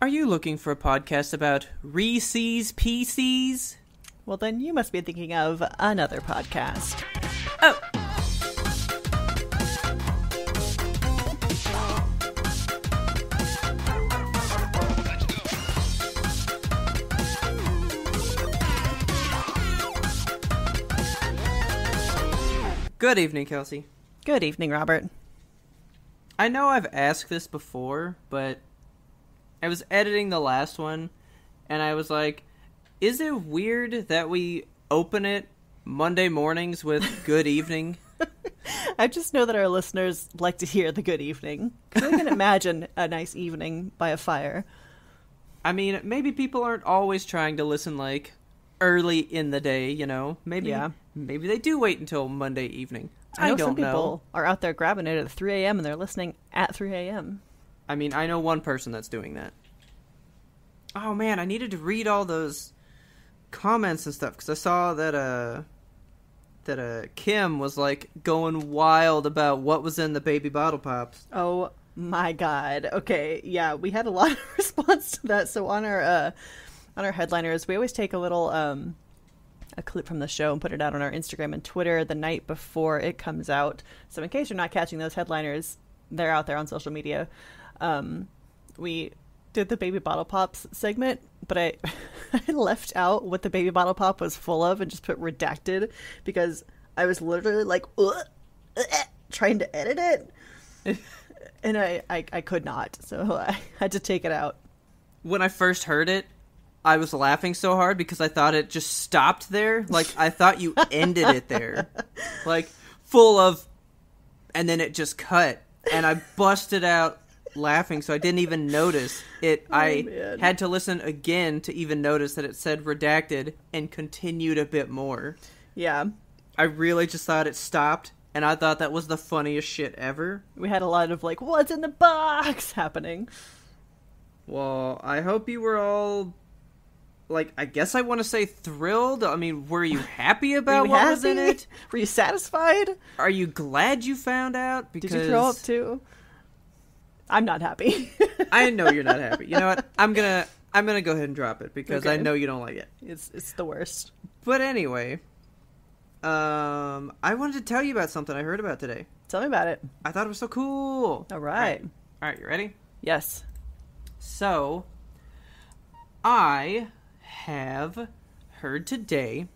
Are you looking for a podcast about Reese's PCs? Well, then you must be thinking of another podcast. Oh! Good evening, Kelsey. Good evening, Robert. I know I've asked this before, but I was editing the last one, and I was like, is it weird that we open it Monday mornings with good evening? I just know that our listeners like to hear the good evening. Because I can imagine a nice evening by a fire. I mean, maybe people aren't always trying to listen, like, early in the day, you know? Maybe they do wait until Monday evening. I don't some know. People are out there grabbing it at 3 a.m. and they're listening at 3 a.m. I mean, I know one person that's doing that. Oh, man, I needed to read all those comments and stuff, because I saw that Kim was, like, going wild about what was in the baby bottle pops. Oh, my God. Okay, yeah, we had a lot of response to that. So on our headliners, we always take a little a clip from the show and put it out on our Instagram and Twitter the night before it comes out. So in case you're not catching those headliners, they're out there on social media. We did the baby bottle pops segment, but I left out what the baby bottle pop was full of and just put redacted because I was literally like trying to edit it and I could not, so I had to take it out. When I first heard it, I was laughing so hard because I thought it just stopped there. Like, I thought you ended it there. Like, full of... And then it just cut. And I busted out laughing, so I didn't even notice it. Man. Had to listen again to even notice that it said redacted and continued a bit more. Yeah. I really just thought it stopped, and I thought that was the funniest shit ever. We had a lot of, like, what's in the box happening. Well, I hope you were all... Like, I guess I want to say thrilled. I mean, were you happy about what was in it? Were you satisfied? Are you glad you found out? Because... Did you throw up too? I'm not happy. I know you're not happy. You know what? I'm gonna go ahead and drop it because okay. I know you don't like it. It's the worst. But anyway, I wanted to tell you about something I heard about today. Tell me about it. I thought it was so cool. All right. All right, you ready? Yes. So, I have heard today,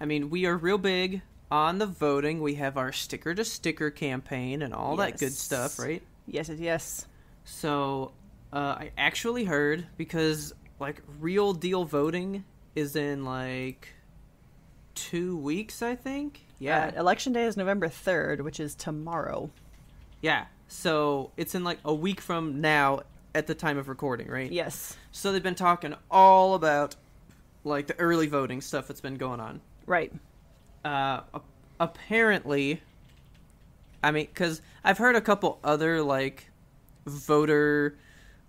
I mean, we are real big on the voting. We have our sticker to sticker campaign and all that good stuff, right? Yes. So, I actually heard, because, like, real deal voting is in, like, 2 weeks, I think? Yeah. Election day is November 3rd, which is tomorrow. Yeah. So, it's in, like, a week from now at the time of recording, right? Yes. So they've been talking all about, like, the early voting stuff that's been going on. Right. Apparently, I mean, because I've heard a couple other, like, voter,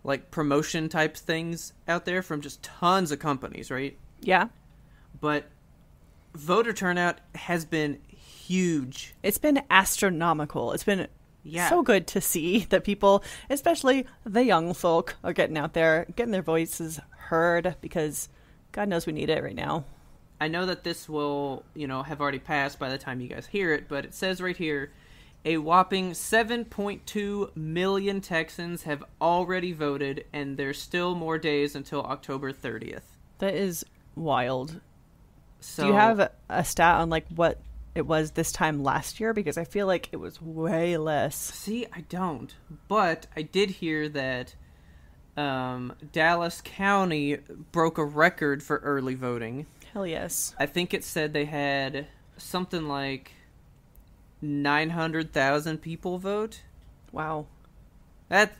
like, promotion type things out there from just tons of companies, right? Yeah. But voter turnout has been huge. It's been astronomical. It's been... Yeah. So good to see that people, especially the young folk, are getting out there, getting their voices heard, because God knows we need it right now. I know that this will, have already passed by the time you guys hear it, but it says right here, a whopping 7.2 million Texans have already voted, and there's still more days until October 30th. That is wild. So, do you have a stat on, like, what it was this time last year? Because I feel like it was way less. See, I don't. But I did hear that Dallas County broke a record for early voting. Hell yes. I think it said they had something like 900,000 people vote. Wow. That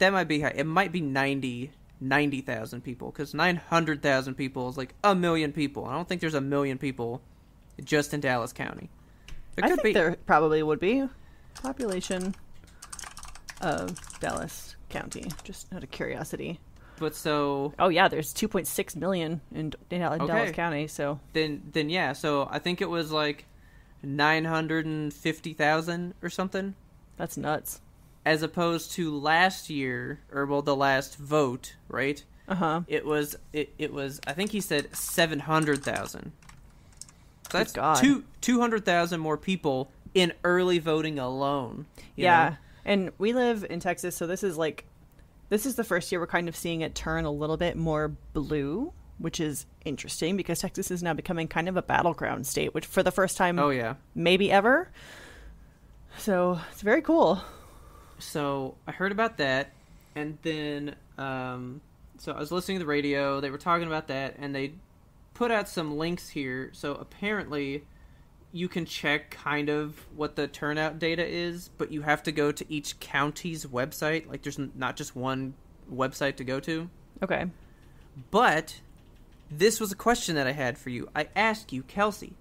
might be high. It might be 90,000 people, because 900,000 people is like a million people. I don't think there's a million people just in Dallas County. There probably would be. Population of Dallas County, just out of curiosity. But so... Oh, yeah, there's 2.6 million in Dallas County, so... Then yeah, so I think it was like 950,000 or something. That's nuts. as opposed to last year, or well, the last vote, right? It was I think he said 700,000. So that's 200,000 more people in early voting alone. You know? And we live in Texas, so this is the first year we're kind of seeing it turn a little bit more blue, which is interesting because Texas is now becoming kind of a battleground state, which for the first time, maybe ever. So it's very cool. So I heard about that, and then so I was listening to the radio. They were talking about that, and they put out some links here. So apparently you can check kind of what the turnout data is, but you have to go to each county's website. Like, there's not just one website to go to. Okay. But this was a question that I had for you. I asked you, Kelsey.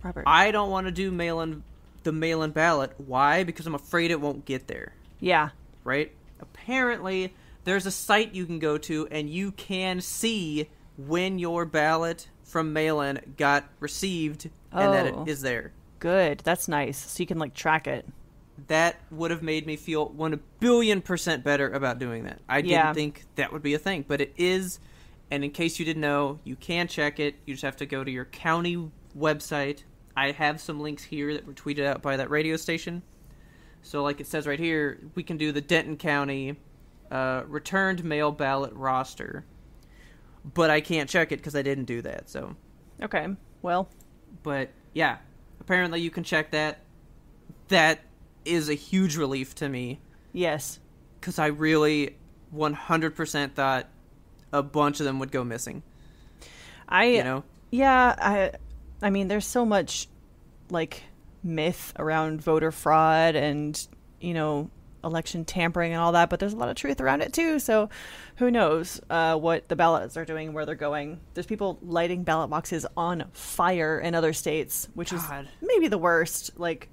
Robert. I don't want to do the mail-in ballot. Why? Because I'm afraid it won't get there. Yeah. Right? Apparently, there's a site you can go to, and you can see when your ballot from mail-in got received and that it is there. Good. That's nice. So you can, like, track it. That would have made me feel 1,000,000,000% better about doing that. I didn't think that would be a thing, but it is. And in case you didn't know, you can check it. You just have to go to your county website. I have some links here that were tweeted out by that radio station. So like it says right here, we can do the Denton County returned mail ballot roster. But I can't check it because I didn't do that. So okay, well. But yeah, apparently you can check that. That is a huge relief to me. Yes. Because I really 100% thought a bunch of them would go missing. Yeah, I mean, there's so much, like, myth around voter fraud and, election tampering and all that, but there's a lot of truth around it, too. So who knows what the ballots are doing, where they're going. There's people lighting ballot boxes on fire in other states, which is maybe the worst. Like,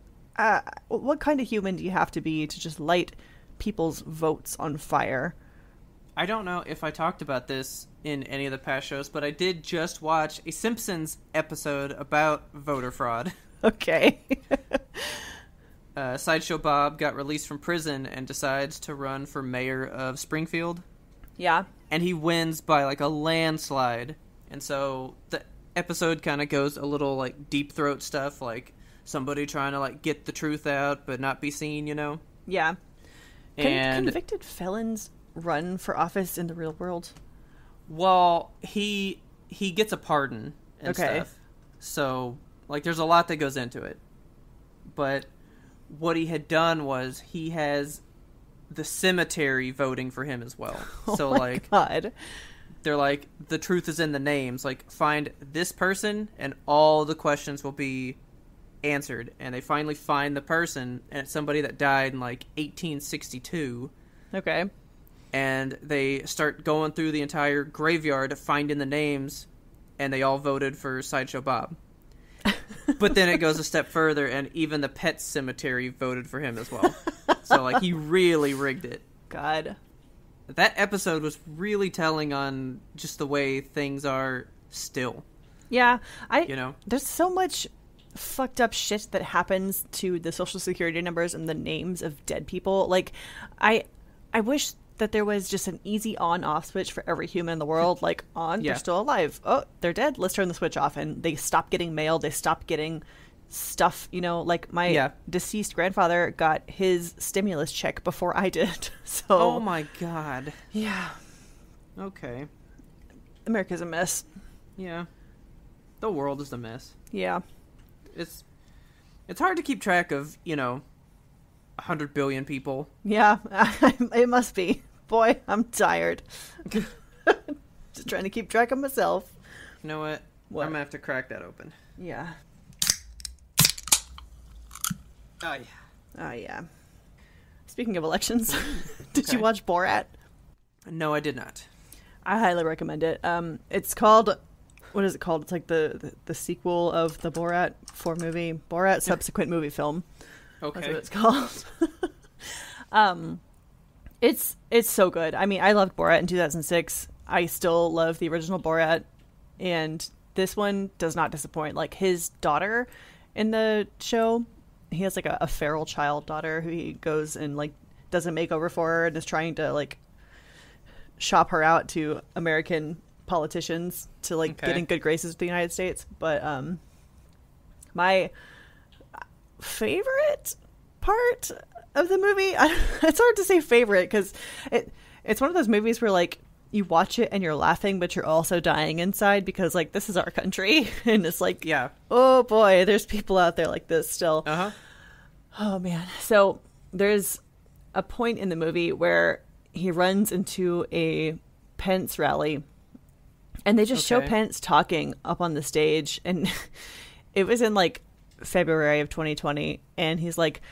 what kind of human do you have to be to just light people's votes on fire? I don't know if I talked about this in any of the past shows, but I did just watch a Simpsons episode about voter fraud. Okay. Sideshow Bob got released from prison and decides to run for mayor of Springfield. Yeah. And he wins by, like, a landslide. And so the episode kind of goes a little, like, deep throat stuff, like somebody trying to, like, get the truth out but not be seen, Yeah. And convicted felons run for office in the real world? Well, he gets a pardon and stuff. So, like, there's a lot that goes into it. But what he had done was he has the cemetery voting for him as well. So, like, God. They're like, the truth is in the names. Like, find this person and all the questions will be answered. And they finally find the person, and it's somebody that died in, like, 1862. Okay. And they start going through the entire graveyard finding the names, and they all voted for Sideshow Bob. But then it goes a step further, and even the pet cemetery voted for him as well. So, like, he really rigged it. God. That episode was really telling on just the way things are still. Yeah. There's so much fucked up shit that happens to the social security numbers and the names of dead people. Like, I wish that there was just an easy on-off switch for every human in the world. Like, they're still alive. Oh, they're dead. Let's turn the switch off. And they stop getting mail. They stop getting stuff. Like my deceased grandfather got his stimulus check before I did. So. Oh my God. Yeah. Okay. America's a mess. Yeah. The world is a mess. Yeah. It's hard to keep track of, 100 billion people. Yeah, it must be. Boy, I'm tired. Just trying to keep track of myself. You know what? I'm going to have to crack that open. Yeah. Oh, yeah. Oh, yeah. Speaking of elections, did you watch Borat? No, I did not. I highly recommend it. It's called... What is it called? It's like the sequel of the Borat 4 movie. Borat subsequent movie film. Okay. That's what it's called. It's so good. I mean, I loved Borat in 2006. I still love the original Borat, and this one does not disappoint. Like, his daughter in the show, he has like a feral child daughter who he goes and like does a makeover for her and is trying to like shop her out to American politicians to like get in good graces with the United States. But my favorite part of the movie, it's hard to say favorite because it's one of those movies where like you watch it and you're laughing, but you're also dying inside because like this is our country and it's like, yeah, oh boy, there's people out there like this still. Oh man. So there's a point in the movie where he runs into a Pence rally and they just show Pence talking up on the stage, and it was in like February of 2020, and he's like,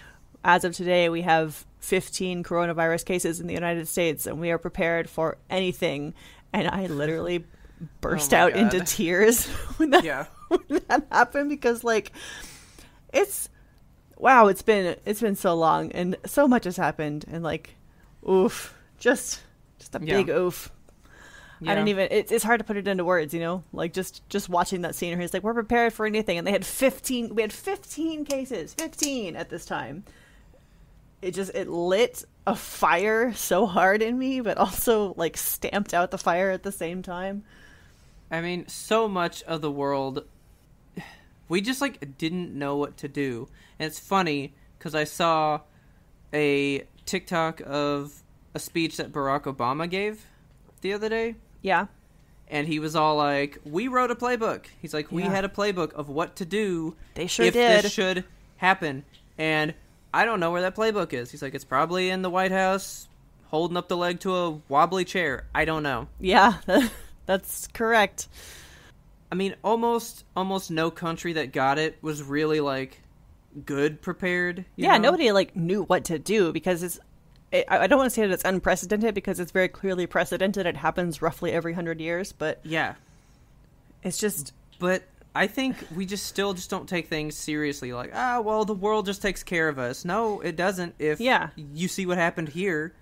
as of today, we have 15 coronavirus cases in the United States, and we are prepared for anything. And I literally burst out into tears when that, when that happened, because like it's been so long and so much has happened, and like oof, just a big oof. I don't even, it's hard to put it into words, you know, like just watching that scene where he's like, we're prepared for anything, and we had 15 cases at this time. It lit a fire so hard in me, but also like stamped out the fire at the same time. I mean, so much of the world, we just like didn't know what to do. And it's funny because I saw a TikTok of a speech that Barack Obama gave the other day. Yeah. And he was all like, we wrote a playbook. He's like, we had a playbook of what to do. They sure if did. This should happen. And I don't know where that playbook is. He's like, it's probably in the White House, holding up the leg to a wobbly chair. I don't know. Yeah, that's correct. I mean, almost no country that got it was really like good prepared. You know? Nobody like knew what to do, because I don't want to say that it's unprecedented, because it's very clearly precedented. It happens roughly every 100 years, but yeah, it's just. But I think we still don't take things seriously. Like, well, the world just takes care of us. No, it doesn't. If you see what happened here,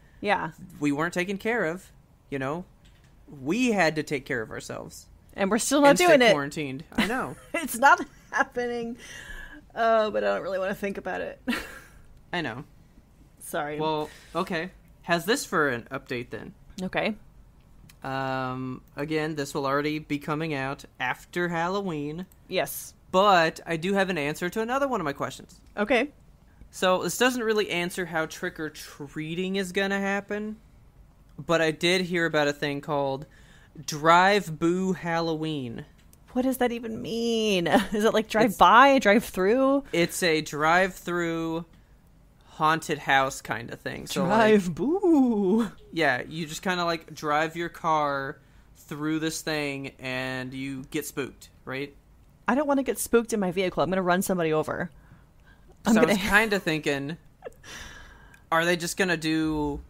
we weren't taken care of. You know, we had to take care of ourselves, and we're still not doing it. Quarantined. I know it's not happening, but I don't really want to think about it. I know. Sorry. Well, okay. How's this for an update then? Okay. Again, this will already be coming out after Halloween. Yes. But I do have an answer to another one of my questions. Okay. So this doesn't really answer how trick-or-treating is going to happen, but I did hear about a thing called Drive-Boo Halloween. What does that even mean? Is it like drive-by, drive-through? It's a drive-through haunted house kind of thing. So Drive-boo. Like, yeah, you just kind of like drive your car through this thing and you get spooked, right? I don't want to get spooked in my vehicle. I'm going to run somebody over. I was kind of thinking, are they just going to do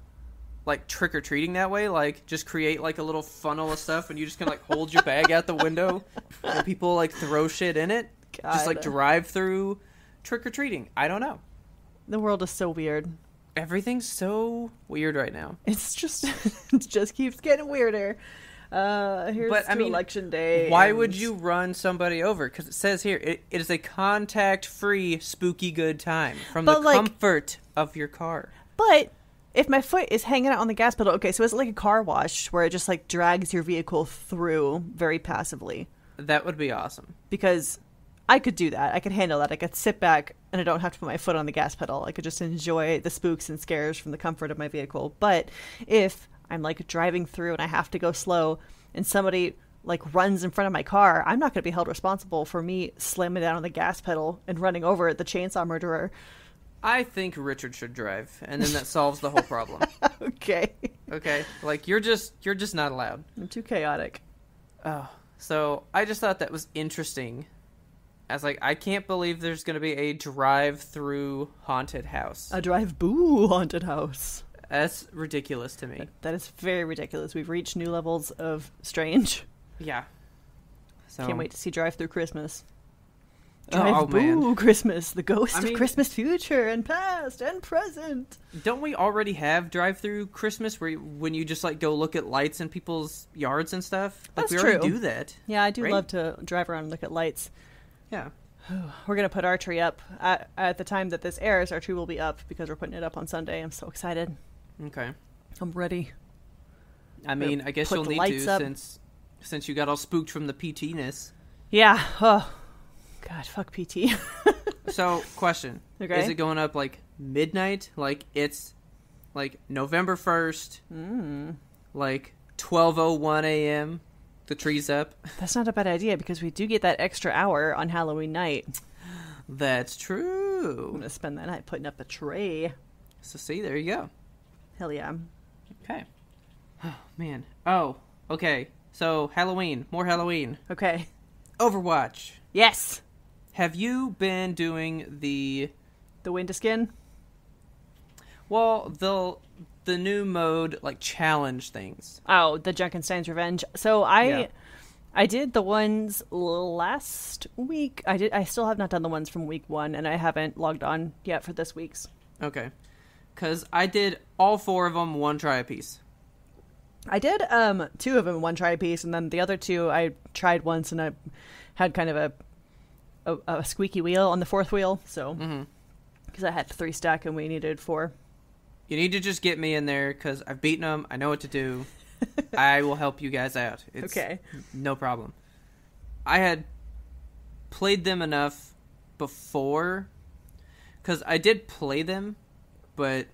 like trick-or-treating that way? Like just create like a little funnel of stuff and you just kind of like hold your bag out the window and people like throw shit in it? God. Just like drive through trick-or-treating. I don't know. The world is so weird. Everything's so weird right now. It's just, it just keeps getting weirder. Here's election day. Why would you run somebody over? Because it says here, it is a contact-free, spooky good time from the comfort of your car. But if my foot is hanging out on the gas pedal, okay, so is it like a car wash where it just like drags your vehicle through very passively? That would be awesome. Because I could do that. I could handle that. I could sit back and I don't have to put my foot on the gas pedal. I could just enjoy the spooks and scares from the comfort of my vehicle. But if I'm like driving through and I have to go slow and somebody like runs in front of my car, I'm not going to be held responsible for me slamming down on the gas pedal and running over the chainsaw murderer. I think Richard should drive, and then that solves the whole problem. Okay. Like you're just not allowed. I'm too chaotic. Oh, so I just thought that was interesting. I was like, I can't believe there's going to be a drive-through haunted house. A drive-boo haunted house. That's ridiculous to me. That is very ridiculous. We've reached new levels of strange. Yeah. So can't wait to see Drive-Through Christmas. Drive-Boo Christmas. The ghost of Christmas future and past and present. Don't we already have Drive-Through Christmas when you just like go look at lights in people's yards and stuff? Like, That's we true. already do that. Yeah, I do love to drive around and look at lights. Yeah. We're going to put our tree up. At the time that this airs, our tree will be up because we're putting it up on Sunday. I'm so excited. Okay. I'm ready. I mean, I guess you'll need to since you got all spooked from the PT-ness. Yeah. Oh, God, fuck PT. So, question. Okay. Is it going up like midnight? Like it's like November 1st, like 12:01 a.m., the tree's up? That's not a bad idea because we do get that extra hour on Halloween night. That's true. I'm going to spend that night putting up a tree. So, see, there you go. Hell yeah. Okay. Oh, man. Oh, okay. So, Halloween. More Halloween. Okay. Overwatch. Yes. Have you been doing the Winter Skin? Well, the new mode, like, challenge things. Oh, the Junkenstein's Revenge. So I did the ones last week. I still have not done the ones from week 1, and I haven't logged on yet for this week's. Okay. Because I did all 4 of them one try a piece. I did 2 of them one try a piece, and then the other 2 I tried once, and I had kind of a squeaky wheel on the 4th wheel, so because I had 3 stack and we needed 4. You need to just get me in there because I've beaten them. I know what to do. I will help you guys out. It's okay. No problem. I had played them enough before because I did play them, but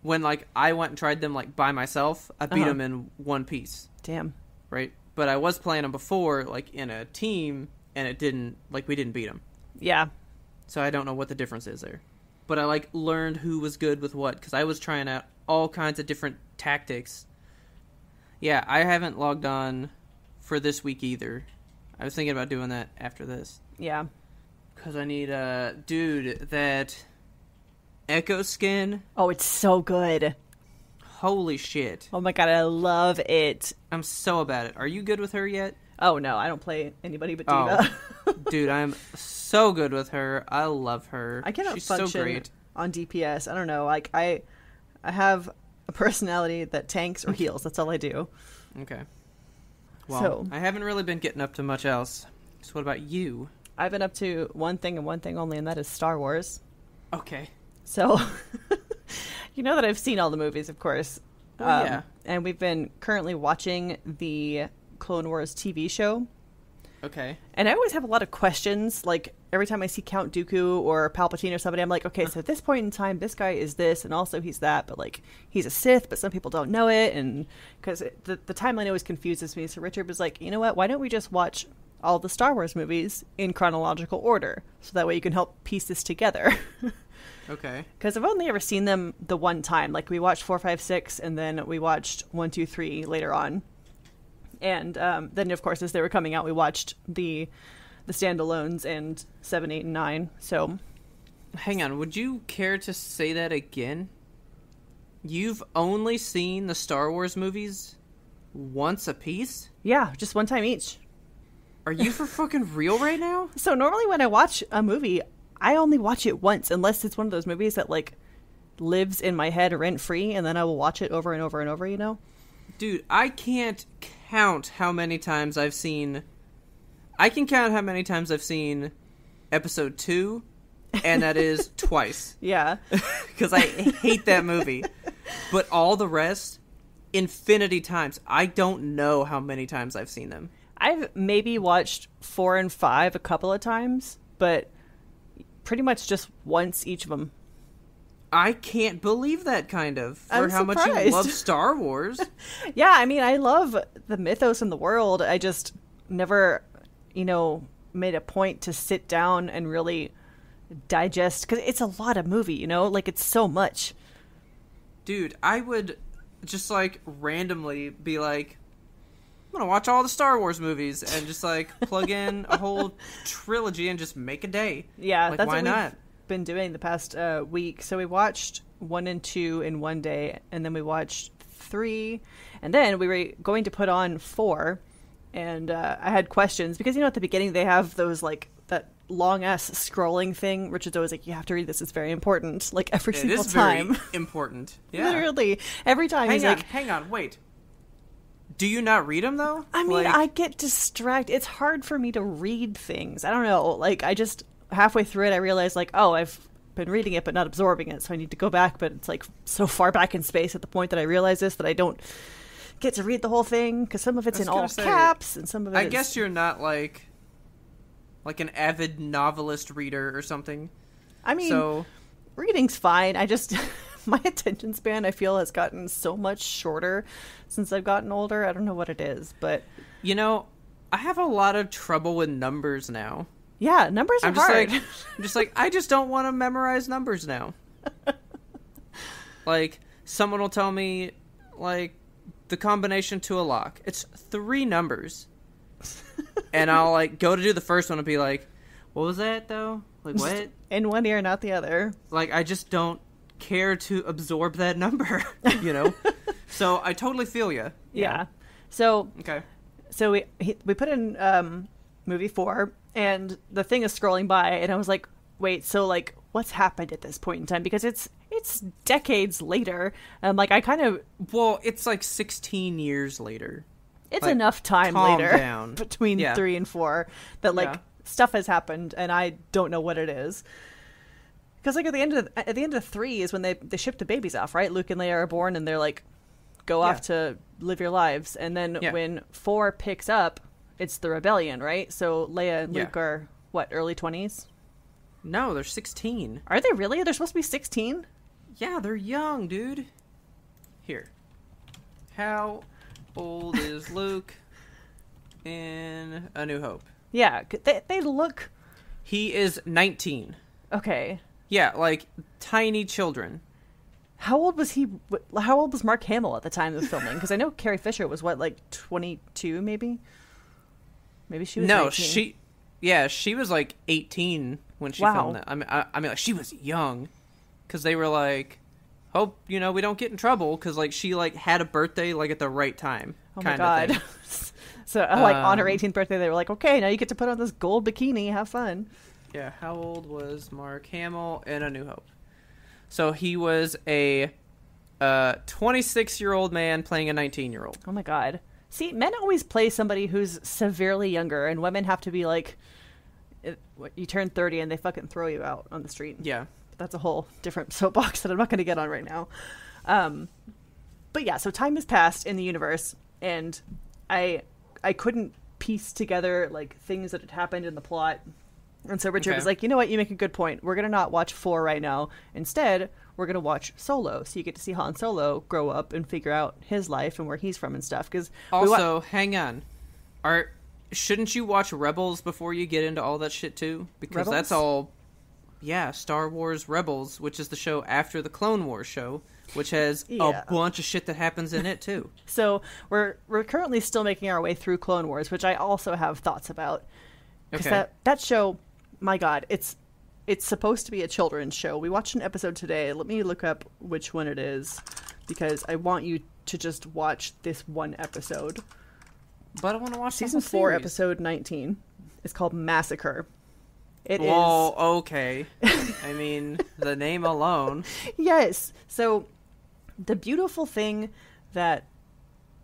when like I went and tried them like by myself, I beat them in one piece. Damn. Right? But I was playing them before like in a team and it didn't, like we didn't beat them. Yeah. So I don't know what the difference is there. But I like learned who was good with what because I was trying out all kinds of different tactics. Yeah, I haven't logged on for this week either. I was thinking about doing that after this. Yeah. Because I need dude, that Echo skin. Oh, it's so good. Holy shit. Oh my god, I love it. I'm so about it. Are you good with her yet? Oh no, I don't play anybody but Diva. Oh, dude, I'm so good with her. I love her. I cannot She's function so great on DPS. I don't know. Like I have a personality that tanks or heals. That's all I do. Okay. Well, so, I haven't really been getting up to much else. So what about you? I've been up to one thing and one thing only, and that is Star Wars. Okay. So, you know that I've seen all the movies, of course. Well, yeah. And we've been currently watching the Clone Wars TV show. Okay. And I always have a lot of questions. Like, every time I see Count Dooku or Palpatine or somebody, I'm like, okay, so at this point in time, this guy is this, and also he's that, but, like, he's a Sith, but some people don't know it, and because the timeline always confuses me. So Richard was like, you know what, why don't we just watch all the Star Wars movies in chronological order, so that way you can help piece this together. Okay. Because I've only ever seen them the one time. Like, we watched 4, 5, 6, and then we watched 1, 2, 3 later on. And then, of course, as they were coming out, we watched the standalones and 7, 8, and 9. So, hang on. Would you care to say that again? You've only seen the Star Wars movies once a piece? Yeah, just one time each. Are you for fucking real right now? So normally when I watch a movie, I only watch it once, unless it's one of those movies that, like, lives in my head rent-free, and then I will watch it over and over and over, you know? Dude, I can't count how many times I've seen... I can count how many times I've seen episode 2, and that is twice. Yeah. Because I hate that movie. But all the rest, infinity times. I don't know how many times I've seen them. I've maybe watched 4 and 5 a couple of times, but pretty much just once each of them. I can't believe that kind of. For I'm how much you surprised. love Star Wars. Yeah, I mean, I love the mythos in the world. I just never, made a point to sit down and really digest, because it's a lot of movie, like, it's so much. Dude, I would just, like, randomly be like, I'm gonna watch all the Star Wars movies and just, like, plug in a whole trilogy and just make a day. Yeah, like, that's why what not? we've been doing the past week. So we watched 1 and 2 in one day, and then we watched 3, and then we were going to put on 4, and I had questions, because, at the beginning they have those, like, that long-ass scrolling thing. Richard's always like, you have to read this, it's very important, like, every single time. It is very important. Yeah. Literally, every time Hang on, wait. Do you not read them, though? I mean, I get distracted. It's hard for me to read things. I don't know. Like, I just halfway through it, I realized, like, oh, I've been reading it but not absorbing it, so I need to go back, but it's like so far back in space at the point that I realize this that I don't get to read the whole thing because some of it's in all caps and some of it I guess you're not like an avid novelist reader or something. I mean, so reading's fine. I just my attention span, I feel, has gotten so much shorter since I've gotten older. I don't know what it is, but you know, I have a lot of trouble with numbers now. Yeah, numbers are hard. I'm just like, I just don't want to memorize numbers now. Like, someone will tell me, like, the combination to a lock. It's 3 numbers. And I'll, like, go to do the first one and be like, what was that, though? Like, what? In one ear, not the other. Like, I just don't care to absorb that number, you know? So, I totally feel you. Yeah. So, okay. So we put in movie 4, and the thing is scrolling by, and I was like, wait, so, like, what's happened at this point in time? Because it's decades later. Like, I kind of... Well, it's like 16 years later. It's like, enough time later down. between 3 and 4 that, like, stuff has happened, and I don't know what it is. Because, like, at the end of 3 is when they ship the babies off, right? Luke and Leia are born, and they're like, go off to live your lives. And then when 4 picks up, it's the rebellion, right? So Leia and Luke are, what, early 20s? No, they're 16. Are they really? They're supposed to be 16? Yeah, they're young, dude. Here. How old is Luke in A New Hope? Yeah, they look... He is 19. Okay. Yeah, like, tiny children. How old was he? How old was Mark Hamill at the time of filming? Because I know Carrie Fisher was, what, like 22, maybe? Maybe she was 19. She was like 18 when she filmed it. I mean, like, she was young. Because they were like, hope, you know, we don't get in trouble. Because, like, she, like, had a birthday, like, at the right time. Oh, my God. So, like, on her 18th birthday, they were like, okay, now you get to put on this gold bikini. Have fun. Yeah, how old was Mark Hamill in A New Hope? So he was a 26-year-old man playing a 19-year-old. Oh, my God. See, men always play somebody who's severely younger, and women have to be like, you turn 30 and they fucking throw you out on the street. Yeah. That's a whole different soapbox that I'm not going to get on right now. But yeah, so time has passed in the universe, and I couldn't piece together, like, things that had happened in the plot. And so Richard was like, you know what, you make a good point. We're going to not watch 4 right now. Instead, we're going to watch Solo. So you get to see Han Solo grow up and figure out his life and where he's from and stuff. Cause also, hang on. Shouldn't you watch Rebels before you get into all that shit too? Because Rebels? That's all... Yeah, Star Wars Rebels, which is the show after the Clone Wars show, which has a bunch of shit that happens in it too. So we're currently still making our way through Clone Wars, which I also have thoughts about. Because that show... My God, it's supposed to be a children's show. We watched an episode today. Let me look up which one it is, because I want you to just watch this one episode. But I want to watch Season 4, episode 19. It's called Massacre. Well, okay. I mean, the name alone. Yes. So, the beautiful thing that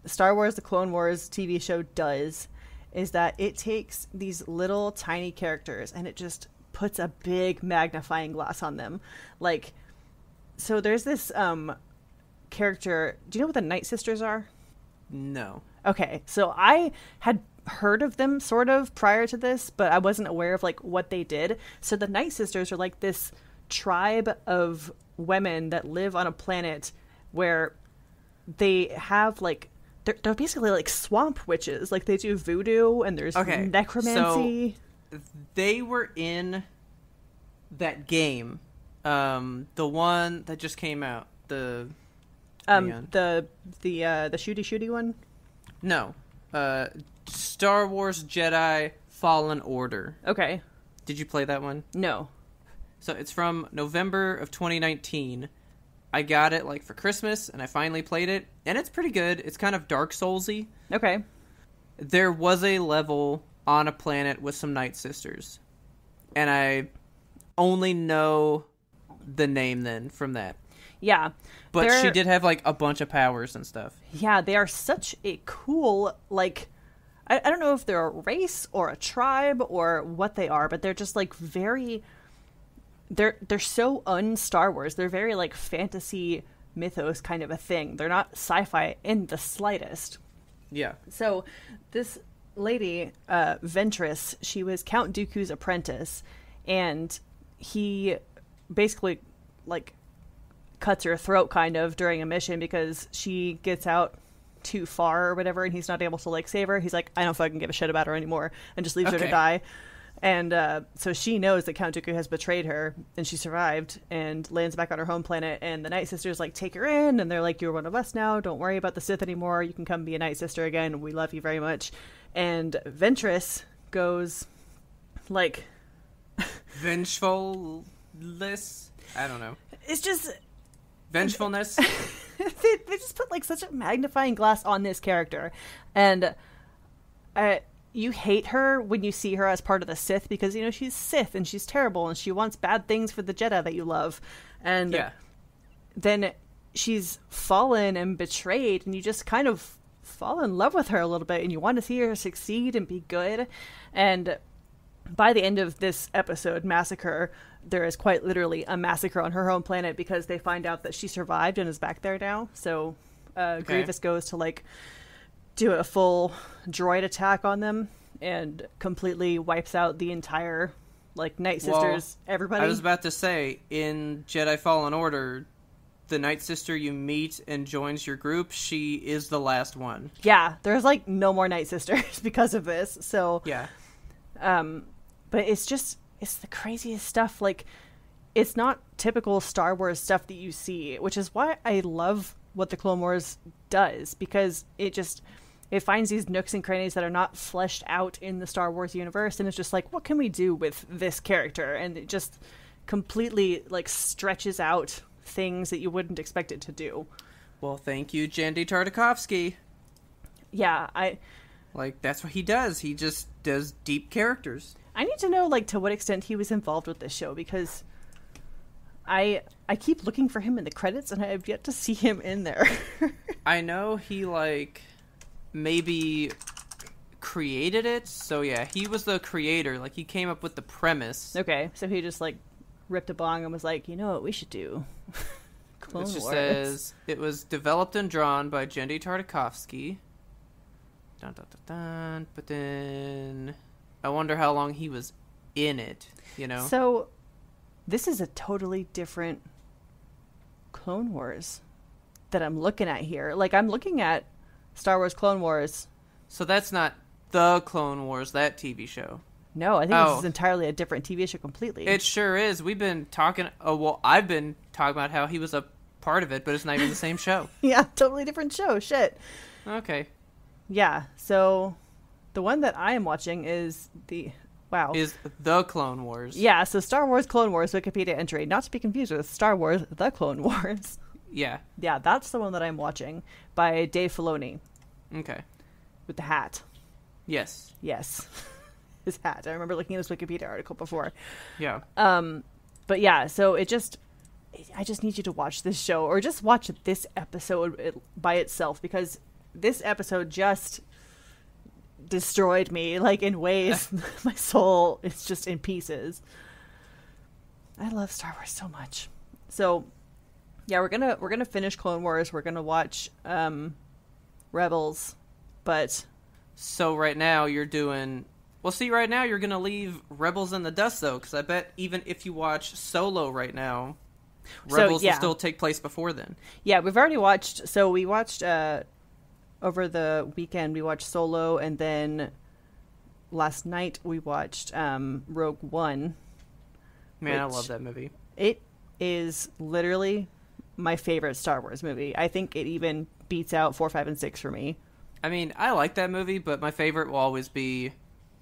Star Wars, the Clone Wars TV show does is that it takes these little tiny characters and it just puts a big magnifying glass on them. Like, so there's this character. Do you know what the Night Sisters are? No. Okay, so I had heard of them sort of prior to this, but I wasn't aware of, like, what they did. So the Night Sisters are like this tribe of women that live on a planet where they have, like, they're basically like swamp witches. Like, they do voodoo and there's necromancy. So they were in that game, the one that just came out. The shooty one. No, Star Wars Jedi Fallen Order. Okay. Did you play that one? No. So it's from November of 2019. I got it, like, for Christmas, and I finally played it, and it's pretty good. It's kind of Dark Souls-y. Okay. There was a level on a planet with some Night Sisters, and I only know the name then from that. Yeah. But she did have, like, a bunch of powers and stuff. Yeah, they are such a cool, like, I don't know if they're a race or a tribe or what they are, but they're just like very, they're so un-Star Wars. They're very like fantasy mythos kind of a thing. They're not sci-fi in the slightest. Yeah. So this lady, Ventress, she was Count Dooku's apprentice, and he basically like cuts her throat kind of during a mission because she gets out too far or whatever, and he's not able to like save her. He's like, I don't fucking give a shit about her anymore, and just leaves her to die. And so she knows that Count Dooku has betrayed her, and she survived and lands back on her home planet. And the Night Sisters like take her in, and they're like, "You're one of us now. Don't worry about the Sith anymore. You can come be a Night Sister again. We love you very much." And Ventress goes like vengefulness. I don't know. It's just vengefulness. they just put like such a magnifying glass on this character, and you hate her when you see her as part of the Sith because, you know, she's Sith and she's terrible and she wants bad things for the Jedi that you love. And then she's fallen and betrayed, and you just kind of fall in love with her a little bit, and you want to see her succeed and be good. And by the end of this episode, Massacre, there is quite literally a massacre on her home planet because they find out that she survived and is back there now. So Grievous goes to like do a full droid attack on them and completely wipes out the entire like Night Sisters, everybody. I was about to say, in Jedi Fallen Order, the Night Sister you meet and joins your group, she is the last one. Yeah, there's like no more Night Sisters because of this. So yeah. But it's the craziest stuff. Like, it's not typical Star Wars stuff that you see, which is why I love what the Clone Wars does, because it finds these nooks and crannies that are not fleshed out in the Star Wars universe, and it's just like, what can we do with this character? And it just completely like stretches out things that you wouldn't expect it to do. Well, thank you, Jandy Tartakovsky. Yeah, like, that's what he does. He just does deep characters. I need to know, like, to what extent he was involved with this show, because I keep looking for him in the credits, and I have yet to see him in there. I know he, like, maybe created it. So, yeah, he was the creator. Like, he came up with the premise. Okay, so he just, like, ripped a bong and was like, you know what we should do? Clone Wars. It just says, it was developed and drawn by Jandy Tartakovsky. Dun, dun, dun, dun. But then I wonder how long he was in it, you know? So this is a totally different Clone Wars that I'm looking at here. Like, I'm looking at Star Wars Clone Wars. So that's not the Clone Wars, that TV show. No, I think this is entirely a different TV show completely. It sure is. We've been talking... Oh, well, I've been talking about how he was a part of it, but it's not even the same show. Yeah, totally different show. Shit. Okay. Yeah, so the one that I am watching is is The Clone Wars. Yeah, so Star Wars Clone Wars Wikipedia entry, not to be confused with Star Wars The Clone Wars. Yeah. Yeah, that's the one that I'm watching by Dave Filoni. Okay. With the hat. Yes. Yes. His hat. I remember looking at his Wikipedia article before. Yeah. But yeah, so I just need you to watch this show, or just watch this episode by itself, because this episode just destroyed me, like, in ways my soul is just in pieces. I love Star Wars so much. So yeah, we're gonna finish Clone Wars. We're gonna watch Rebels, but so right now you're doing... Well, see, right now you're gonna leave Rebels in the dust, though, because I bet even if you watch Solo right now, Rebels will still take place before then. Yeah, we've already watched... So we watched... over the weekend, we watched Solo, and then last night we watched Rogue One. Man, I love that movie. It is literally my favorite Star Wars movie. I think it even beats out 4, 5, and 6 for me. I mean, I like that movie, but my favorite will always be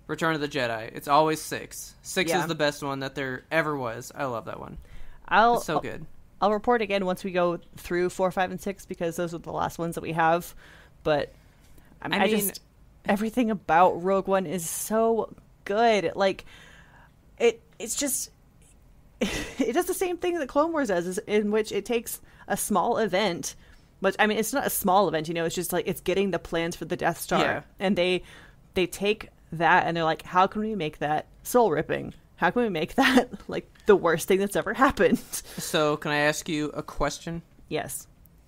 Return of the Jedi. It's always 6. 6 is the best one that there ever was. I love that one. It's so good. I'll report again once we go through 4, 5, and 6, because those are the last ones that we have. But I mean, everything about Rogue One is so good. Like, it's just, it does the same thing that Clone Wars does, in which it takes a small event, but I mean, it's not a small event, you know, it's just like, it's getting the plans for the Death Star, and they they take that and they're like, how can we make that soul ripping? How can we make that like the worst thing that's ever happened? So can I ask you a question? Yes.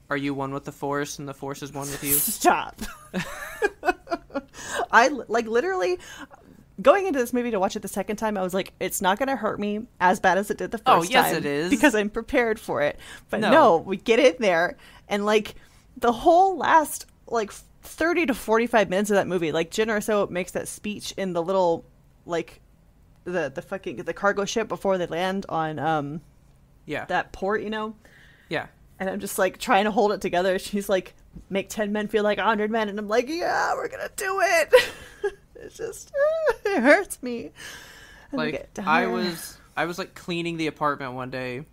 Are you one with the Force and the Force is one with you? Stop. I like literally going into this movie to watch it the second time, I was like, it's not going to hurt me as bad as it did the first time. Oh, yes, it is. Because I'm prepared for it. But no, we get in there, and, like, the whole last, like, 30 to 45 minutes of that movie, like, Jyn Erso makes that speech in the little, like, the cargo ship before they land on, that port, you know? Yeah. And I'm just, like, trying to hold it together. She's like, make 10 men feel like 100 men. And I'm like, yeah, we're going to do it. It's just, it hurts me. And like, I was, like, cleaning the apartment one day.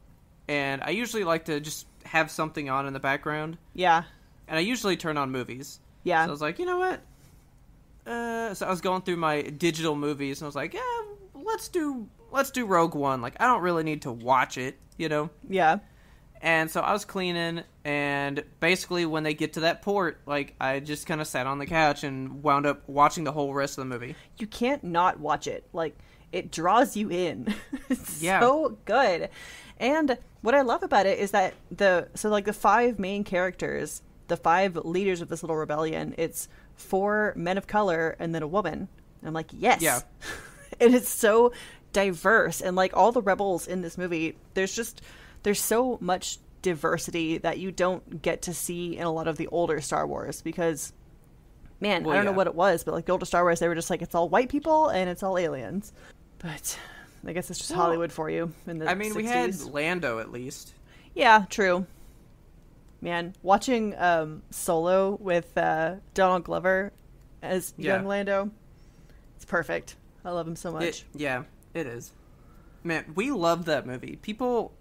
And I usually like to just have something on in the background. Yeah. And I usually turn on movies. Yeah. So I was like, you know what? So I was going through my digital movies. And I was like, yeah, let's do Rogue One. Like, I don't really need to watch it, you know? Yeah. And so I was cleaning, and basically when they get to that port, like, I just kind of sat on the couch and wound up watching the whole rest of the movie. You can't not watch it. Like, it draws you in. It's so good. And what I love about it is that the 5 main characters, the 5 leaders of this little rebellion, it's 4 men of color and then a woman. And I'm like, yes. Yeah. And it's so diverse. And, like, all the rebels in this movie, there's so much diversity that you don't get to see in a lot of the older Star Wars because, man, I don't know what it was, but like the older Star Wars, they were just like, it's all white people and it's all aliens. But I guess it's just Hollywood for you in the 60s. We had Lando at least. Yeah, true. Man, watching Solo with Donald Glover as young Lando, it's perfect. I love him so much. It is. Man, we loved that movie. People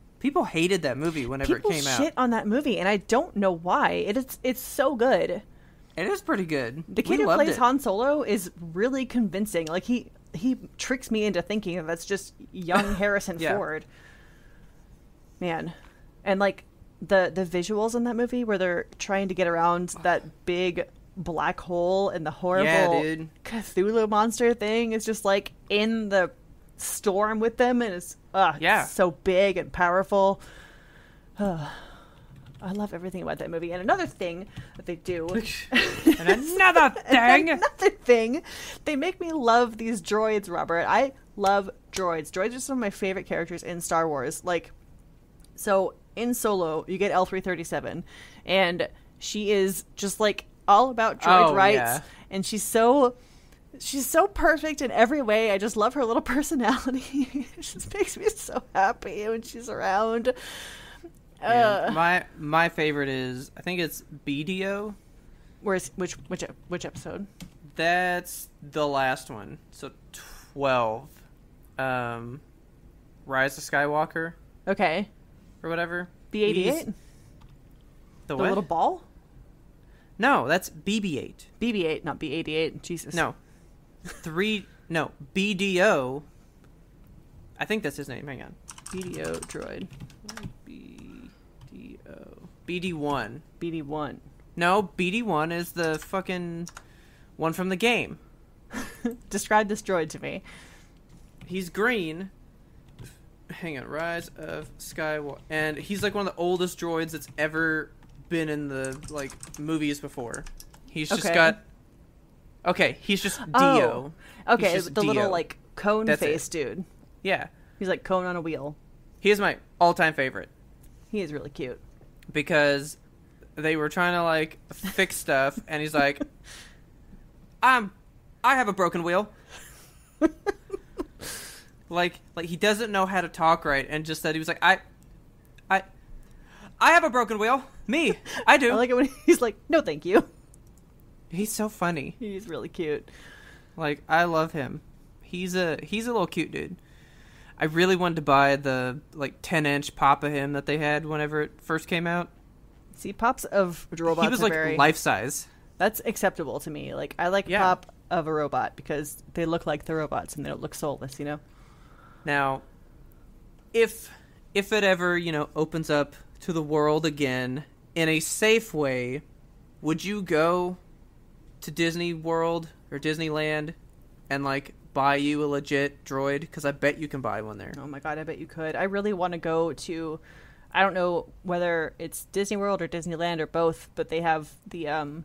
hated that movie whenever it came out. People shit on that movie, and I don't know why. It's so good. It is pretty good. The kid who plays Han Solo is really convincing. Like, he tricks me into thinking that that's just young Harrison Ford. Man. And, like, the visuals in that movie where they're trying to get around that big black hole and the horrible Cthulhu monster thing is just, like, in the storm with them, and it's so big and powerful. I love everything about that movie. And another thing that they do another thing, they make me love these droids, Robert. I love droids. Droids are some of my favorite characters in Star Wars. Like, so in Solo you get L337, and she is just like all about droid rights, and she's so perfect in every way. I just love her little personality. It just makes me so happy when she's around. My favorite is, I think it's BDO. Which episode? That's the last one. So 12. Rise of Skywalker. Okay. Or whatever. B-88? The what? little ball? No, that's BB-8. BB-8, not B-88. Jesus. No. BDO. I think that's his name. Hang on. BDO droid. BD1. BD1. No, BD1 is the fucking one from the game. Describe this droid to me. He's green. Hang on. Rise of Skywalker. And he's like one of the oldest droids that's ever been in the, like, movies before. He's just got... Okay, he's just Dio. Okay, the little, like, cone face dude. Yeah. He's like cone on a wheel. He is my all-time favorite. He is really cute. Because they were trying to, like, fix stuff, and he's like, I have a broken wheel. like he doesn't know how to talk right, and just said, he was like, I have a broken wheel. Me. I do. I like it when he's like, no thank you. He's so funny. He's really cute. Like, I love him. He's a little cute dude. I really wanted to buy the, like, 10-inch pop of him that they had whenever it first came out. See, pops of robots he was, like, life-size. That's acceptable to me. Like, I like pop of a robot because they look like the robots and they don't look soulless, you know? Now, if it ever, you know, opens up to the world again in a safe way, would you go to Disney World or Disneyland and like buy you a legit droid? Because I bet you can buy one there. Oh my god, I bet you could. I really want to go to, I don't know whether it's Disney World or Disneyland or both, but they have the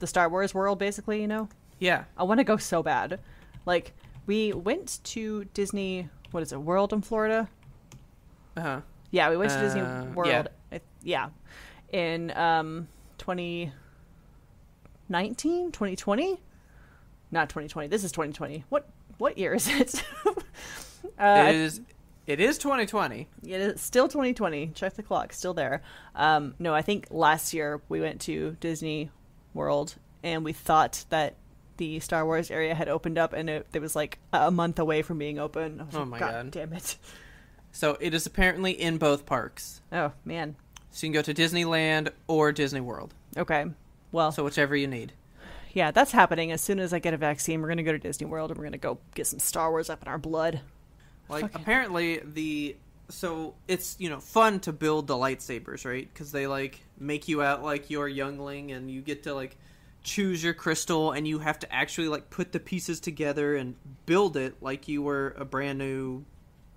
Star Wars world, basically, you know? Yeah. I want to go so bad. Like, we went to Disney, what is it, World in Florida? Uh-huh. Yeah, we went to Disney World. Yeah. In 2019? 2020? Not 2020. This is 2020. What year is it? It is 2020. It is still 2020. Check the clock. Still there. No, I think last year we went to Disney World and we thought that the Star Wars area had opened up and it was like a month away from being open. I was oh like, my God damn it. So it is apparently in both parks. Oh, man. So you can go to Disneyland or Disney World. Okay. Well, so whichever you need. Yeah, that's happening. As soon as I get a vaccine, we're going to go to Disney World and we're going to go get some Star Wars up in our blood. Like, apparently so it's, fun to build the lightsabers, right? Because they, like, make you out like you're a youngling and you get to, like, choose your crystal and you have to actually, like, put the pieces together and build it like you were a brand new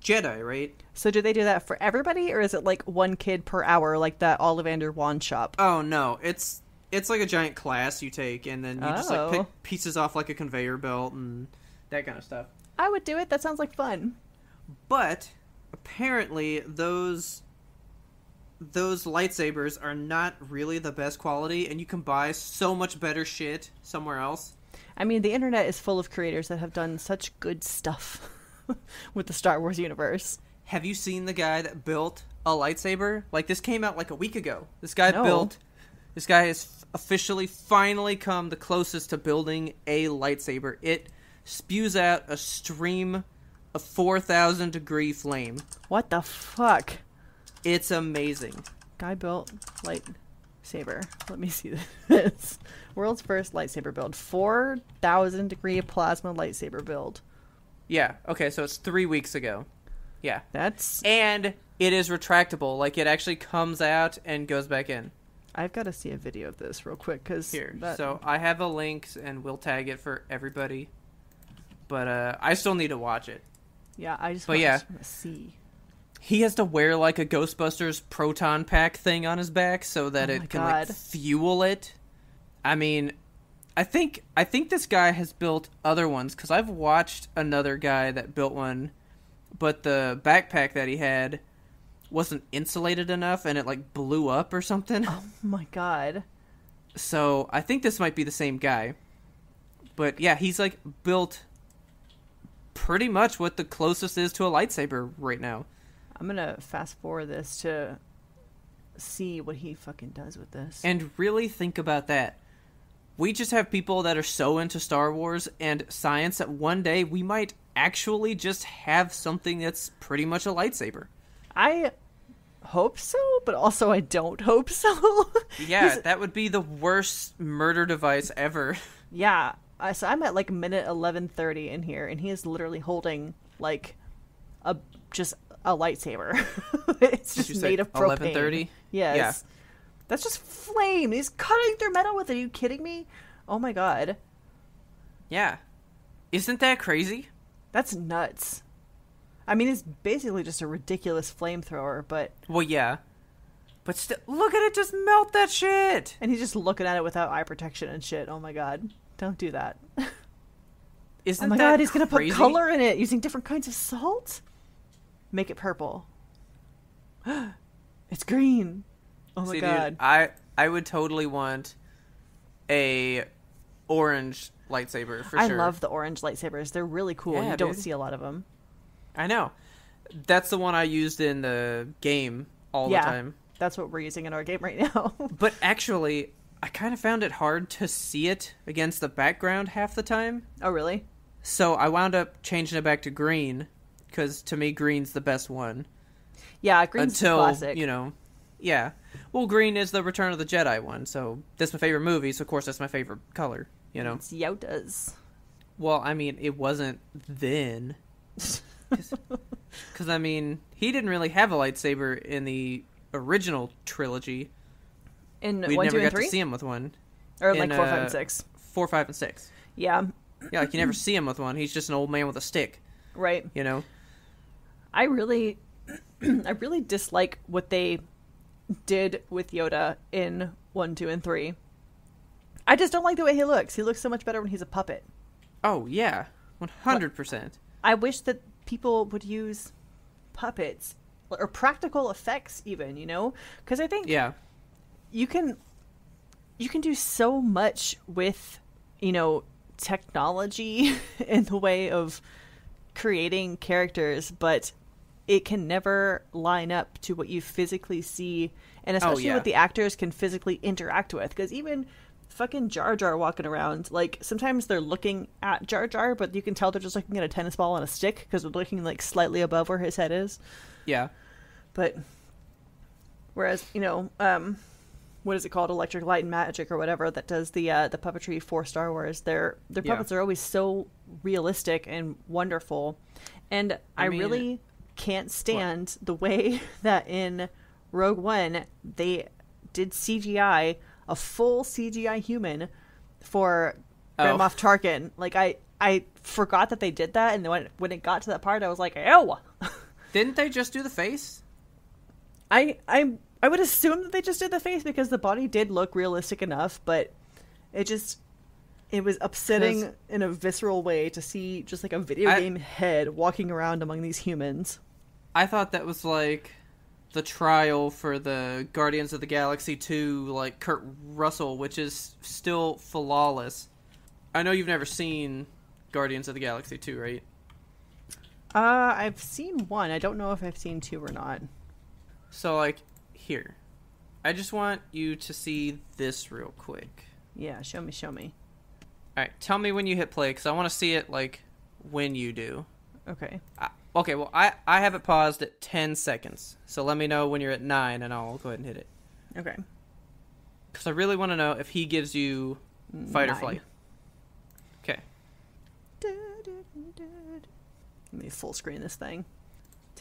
Jedi, right? So do they do that for everybody, or is it like one kid per hour, like that Ollivander wand shop? Oh, no. It's like a giant class you take, and then you just, like, pick pieces off like a conveyor belt and that kind of stuff. I would do it. That sounds like fun. But apparently those lightsabers are not really the best quality, and you can buy so much better shit somewhere else. I mean, the internet is full of creators that have done such good stuff with the Star Wars universe. Have you seen the guy that built a lightsaber? Like, this came out like a week ago. This guy has officially finally come the closest to building a lightsaber. It spews out a stream of 4,000 degree flame. What the fuck? It's amazing. Guy built lightsaber. Let me see this. World's first lightsaber build. 4,000 degree plasma lightsaber build. Yeah. Okay, so it's 3 weeks ago. Yeah. And it is retractable. Like, it actually comes out and goes back in. I've got to see a video of this real quick, because... Here. So, I have a link, and we'll tag it for everybody. But, I still need to watch it. Yeah, I just want to see. He has to wear, like, a Ghostbusters proton pack thing on his back so that it can, like, fuel it. I mean, I think this guy has built other ones, because I've watched another guy that built one, but the backpack that he had wasn't insulated enough, and it, like, blew up or something. Oh, my God. So, I think this might be the same guy. But, yeah, he's, like, built pretty much what the closest is to a lightsaber right now. I'm gonna fast forward this to see what he fucking does with this. And really think about that. We just have people that are so into Star Wars and science that one day we might actually just have something that's pretty much a lightsaber. I hope so, but also I don't hope so. Yeah, that would be the worst murder device ever. Yeah. So I'm at like minute 11:30 in here, and he is literally holding like just a lightsaber. It's just made of propane. 11:30? Yes. Yeah. That's just flame. He's cutting through metal with it. Are you kidding me? Oh my God. Yeah. Isn't that crazy? That's nuts. I mean, it's basically just a ridiculous flamethrower, but... Well, yeah. But still, look at it just melt that shit! And he's just looking at it without eye protection and shit. Oh my God. Don't do that. Isn't oh my that God, he's going to put crazy? color in it using different kinds of salt? Make it purple. It's green. Oh my God. Dude, I would totally want a orange lightsaber for sure. I love the orange lightsabers. They're really cool. Yeah, you don't see a lot of them. I know. That's the one I used in the game all the time. That's what we're using in our game right now. But actually, I kind of found it hard to see it against the background half the time. Oh, really? So I wound up changing it back to green, because to me, green's the best one. Yeah, green's the classic. Yeah. Well, green is the Return of the Jedi one, so that's my favorite movie, so of course that's my favorite color, It's Yoda's. Well, I mean, it wasn't then. Because, I mean, he didn't really have a lightsaber in the original trilogy. In we 1, never 2, and got 3? to see him with one. Or like 4, 5, and 6? 4, 5, and 6. Yeah. Yeah, like you never see him with one. He's just an old man with a stick. Right. You know? I really dislike what they did with Yoda in 1, 2, and 3. I just don't like the way he looks. He looks so much better when he's a puppet. Oh, yeah. 100%. I wish that people would use puppets or practical effects even, you know? Because I think you can do so much with, you know, technology in the way of creating characters, but it can never line up to what you physically see, and especially what the actors can physically interact with. Because even fucking Jar Jar walking around, like, sometimes they're looking at Jar Jar, but you can tell they're just looking at a tennis ball on a stick because they're looking like slightly above where his head is. Yeah. But whereas, you know, what is it called, Electric Light and Magic or whatever, that does the puppetry for Star Wars, their puppets are always so realistic and wonderful. And I really can't stand the way that in Rogue One they did CGI, a full CGI human for Grand Moff Tarkin. Like, I forgot that they did that, and when it got to that part, I was like, ew. Didn't they just do the face? I would assume that they just did the face because the body did look realistic enough, but it was upsetting in a visceral way to see just like a video game head walking around among these humans. I thought that was like the trial for the Guardians of the Galaxy 2, like Kurt Russell, which is still flawless. I know you've never seen Guardians of the Galaxy 2, right? I've seen 1. I don't know if I've seen 2 or not. So, like, here. I just want you to see this real quick. Yeah, show me. Alright, tell me when you hit play, because I want to see it, like, when you do. Okay. Okay, well, I have it paused at 10 seconds. So let me know when you're at 9, and I'll go ahead and hit it. Okay. Because I really want to know if he gives you fight or flight. Okay. Let me full screen this thing.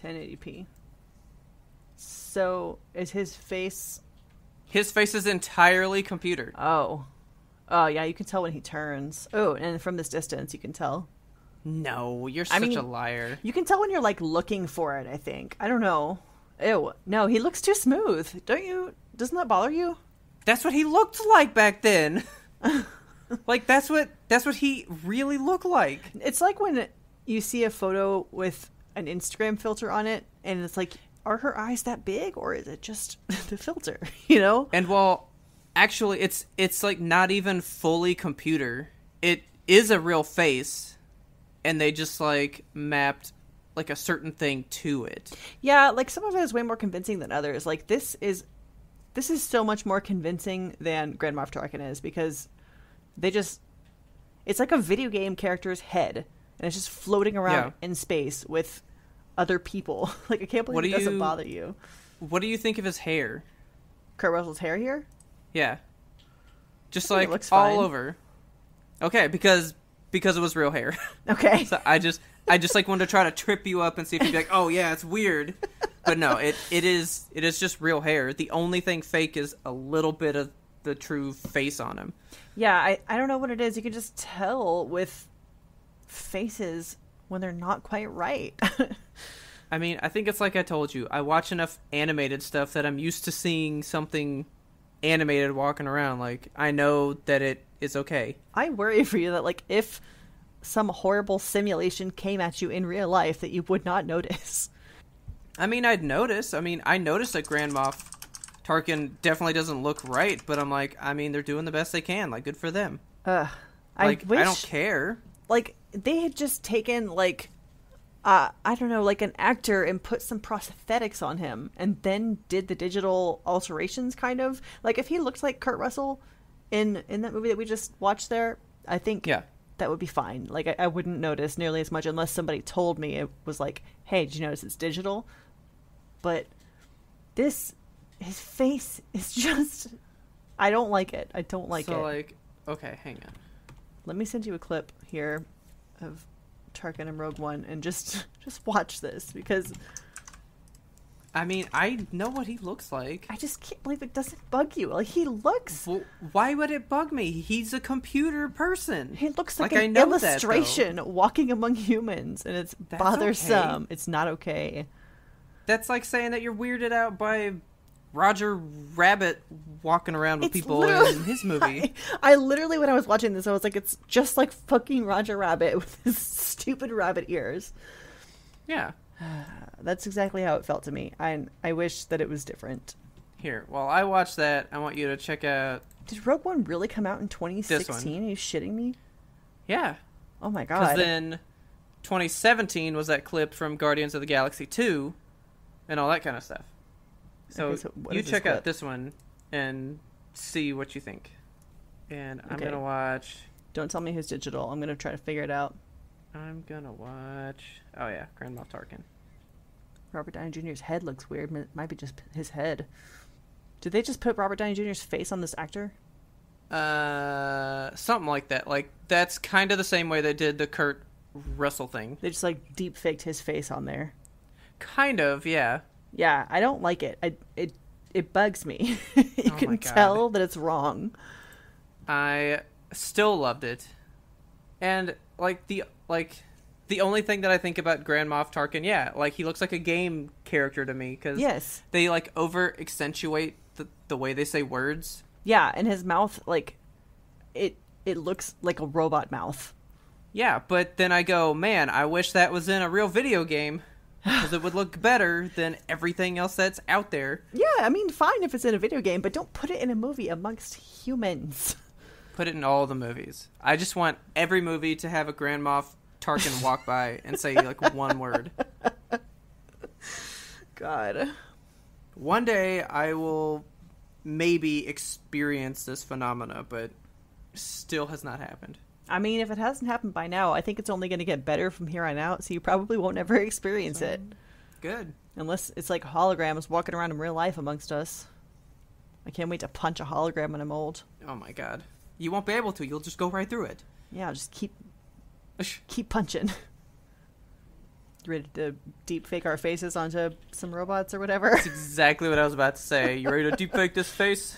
1080p. So, is his face... His face is entirely computer. Oh, yeah, you can tell when he turns. Oh, and from this distance, you can tell. No, you're such a liar. You can tell when you're, like, looking for it, I think. I don't know. Ew. No, he looks too smooth. Doesn't that bother you? That's what he looked like back then. Like, that's what he really looked like. It's like when you see a photo with an Instagram filter on it, and it's like, are her eyes that big, or is it just the filter, you know? And, well, actually, it's like, not even fully computer. It is a real face, and they just, like, mapped, like, a certain thing to it. Yeah, like, some of it is way more convincing than others. Like, this is so much more convincing than Grand Moff Tarkin is, because it's like a video game character's head, and it's just floating around in space with other people. Like, I can't believe it doesn't bother you. What do you think of his hair? Kurt Russell's hair here? Yeah. Just like all over. Okay, because it was real hair. Okay. So I just like wanted to try to trip you up and see if you'd be like, oh yeah, it's weird. But no, it is just real hair. The only thing fake is a little bit of the true face on him. Yeah, I don't know what it is. You can just tell with faces when they're not quite right. I mean, I think it's like I told you. I watch enough animated stuff that I'm used to seeing something animated walking around. Like, I know that it is okay. I worry for you that, like, if some horrible simulation came at you in real life, that you would not notice. I mean, I'd notice. I mean, I noticed that Grand Moff Tarkin definitely doesn't look right, but I'm like, I mean, they're doing the best they can. Like, good for them. I don't care. Like, they had just taken, like, I don't know, like an actor and put some prosthetics on him and then did the digital alterations, kind of. Like, if he looked like Kurt Russell in that movie that we just watched there, I think that would be fine. Like, I wouldn't notice nearly as much unless somebody told me. It was like, hey, did you notice it's digital? But his face is just, I don't like it. I don't like it. So, like, okay, hang on. Let me send you a clip here of Tarkin and Rogue One and just watch this, because I mean, I know what he looks like. I just can't believe it doesn't bug you. Like, he looks... Well, why would it bug me? He's a computer person. He looks like an illustration that, walking among humans, and it's bothersome. Okay. It's not okay. That's like saying that you're weirded out by Roger Rabbit walking around with people in his movie. I literally, when I was watching this, I was like, it's just like fucking Roger Rabbit with his stupid rabbit ears. Yeah. That's exactly how it felt to me. I wish that it was different. Here, while I watch that, I want you to check out... Did Rogue One really come out in 2016? Are you shitting me? Yeah. Oh my god. Because then 2017 was that clip from Guardians of the Galaxy 2 and all that kind of stuff. So, you check out this one and see what you think. And I'm going to watch... Don't tell me who's digital. I'm going to try to figure it out. I'm going to watch... Oh yeah, Grand Moff Tarkin. Robert Downey Jr.'s head looks weird. It might be just his head. Did they just put Robert Downey Jr.'s face on this actor? Something like that. Like, that's kind of the same way they did the Kurt Russell thing. They just, like, deep faked his face on there. Kind of, yeah. Yeah, I don't like it. It bugs me. You can tell that it's wrong. I still loved it. And, the only thing that I think about Grand Moff Tarkin, yeah, like, he looks like a game character to me, because they, like, over-accentuate the way they say words. Yeah, and his mouth, like, it looks like a robot mouth. Yeah, but then I go, man, I wish that was in a real video game, because it would look better than everything else that's out there. Yeah, I mean, fine if it's in a video game, but don't put it in a movie amongst humans. Put it in all the movies. I just want every movie to have a Grand Moff Tarkin walk by and say, like, one word. God. One day I will maybe experience this phenomena, but still has not happened. I mean, if it hasn't happened by now, I think it's only going to get better from here on out, so you probably won't ever experience it. Good. Unless it's like holograms walking around in real life amongst us. I can't wait to punch a hologram when I'm old. Oh my god. You won't be able to. You'll just go right through it. Yeah, I'll just keep punching. Ready to deep fake our faces onto some robots or whatever? That's exactly what I was about to say. You ready to deep fake this face?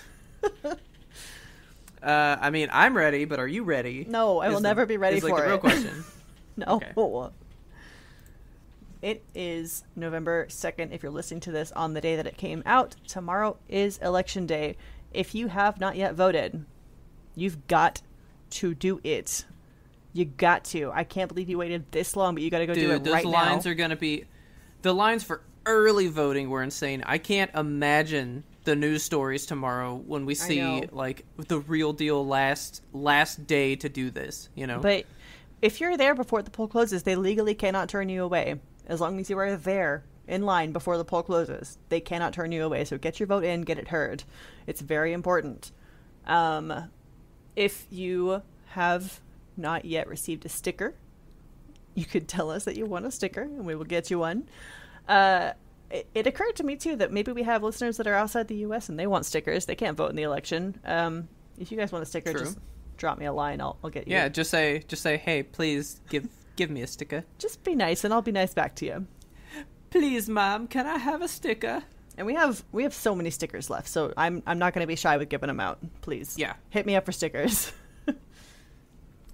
I mean, I'm ready, but are you ready? No, I will never be ready for it. Is, like, the real question. No. Okay. It is November 2nd. If you're listening to this on the day that it came out, tomorrow is Election Day. If you have not yet voted, you've got to do it. You got to. I can't believe you waited this long, but you got to go do it right now. Those lines are going to be... The lines for early voting were insane. I can't imagine the news stories tomorrow when we see, like, the real deal last day to do this, you know? But if you're there before the poll closes, they legally cannot turn you away. As long as you are there in line before the poll closes, they cannot turn you away. So get your vote in, get it heard. It's very important. If you have not yet received a sticker, you could tell us that you want a sticker and we will get you one. It occurred to me too that maybe we have listeners that are outside the US and they want stickers. They can't vote in the election. If you guys want a sticker, just drop me a line. I'll get you. Yeah, just say, hey, please give me a sticker. Just be nice and I'll be nice back to you. Please, Mom, can I have a sticker? And we have so many stickers left, so I'm not going to be shy with giving them out. Please. Yeah. Hit me up for stickers.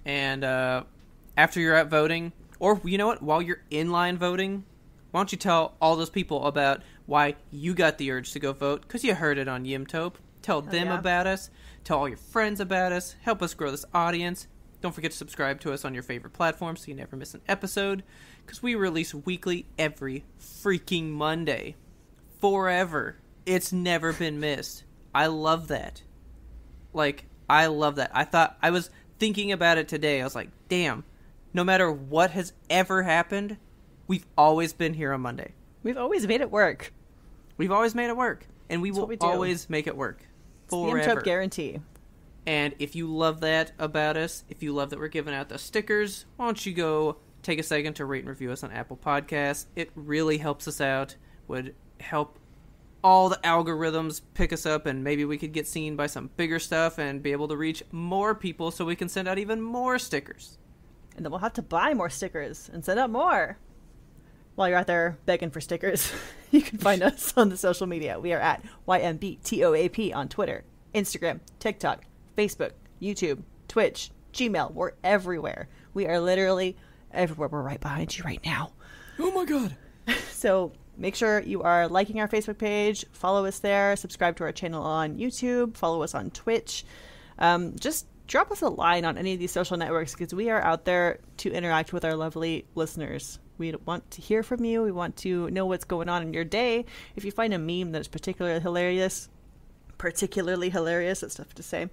And after you're out voting, or you know what, while you're in line voting, why don't you tell all those people about why you got the urge to go vote, because you heard it on YMBToAP. Tell them about us. Tell all your friends about us. Help us grow this audience. Don't forget to subscribe to us on your favorite platform so you never miss an episode, because we release weekly every freaking Monday. Forever. It's never been missed. I love that. Like, I love that. I was thinking about it today. I was like, damn, no matter what has ever happened, we've always been here on Monday. We've always made it work. We've always made it work. And we will always make it work. Forever. It's the YMBToAP guarantee. And if you love that about us, if you love that we're giving out the stickers, why don't you go take a second to rate and review us on Apple Podcasts. It really helps us out. Would help all the algorithms pick us up, and maybe we could get seen by some bigger stuff and be able to reach more people so we can send out even more stickers. And then we'll have to buy more stickers and send out more. While you're out there begging for stickers, you can find us on the social media. We are at YMBToAP on Twitter, Instagram, TikTok, Facebook, YouTube, Twitch, Gmail. We're everywhere. We are literally everywhere. We're right behind you right now. Oh my god. So make sure you are liking our Facebook page, follow us there, subscribe to our channel on YouTube, follow us on Twitch. Just drop us a line on any of these social networks because we are out there to interact with our lovely listeners. We want to hear from you. We want to know what's going on in your day. If you find a meme that's particularly hilarious, that's tough to say,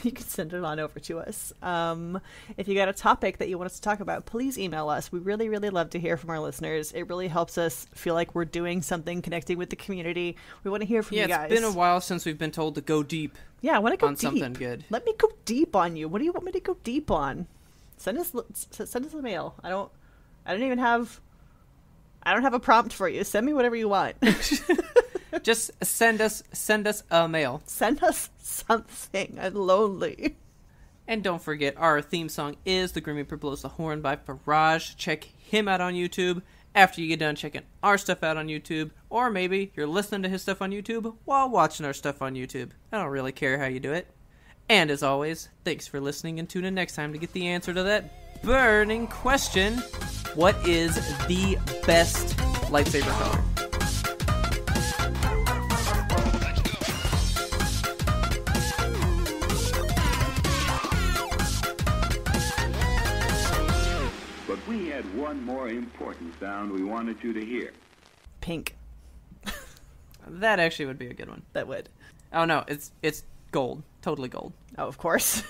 you can send it on over to us. If you got a topic that you want us to talk about, please email us. We really, really love to hear from our listeners. It really helps us feel like we're doing something, connecting with the community. We want to hear from you guys. It's been a while since we've been told to go deep. Yeah, I want to go on deep. Something good. Let me go deep on you. What do you want me to go deep on? Send us a mail. I don't have a prompt for you. Send me whatever you want. Just send us a mail. Send us something. I'm lonely. And don't forget, our theme song is The Grim Reaper Blows the Horn by Faraj. Check him out on YouTube after you get done checking our stuff out on YouTube. Or maybe you're listening to his stuff on YouTube while watching our stuff on YouTube. I don't really care how you do it. And as always, thanks for listening, and tune in next time to get the answer to that burning question. What is the best lightsaber color? But we had one more important sound we wanted you to hear. Pink. That actually would be a good one. That would. Oh no, it's gold. Totally gold. Oh, of course.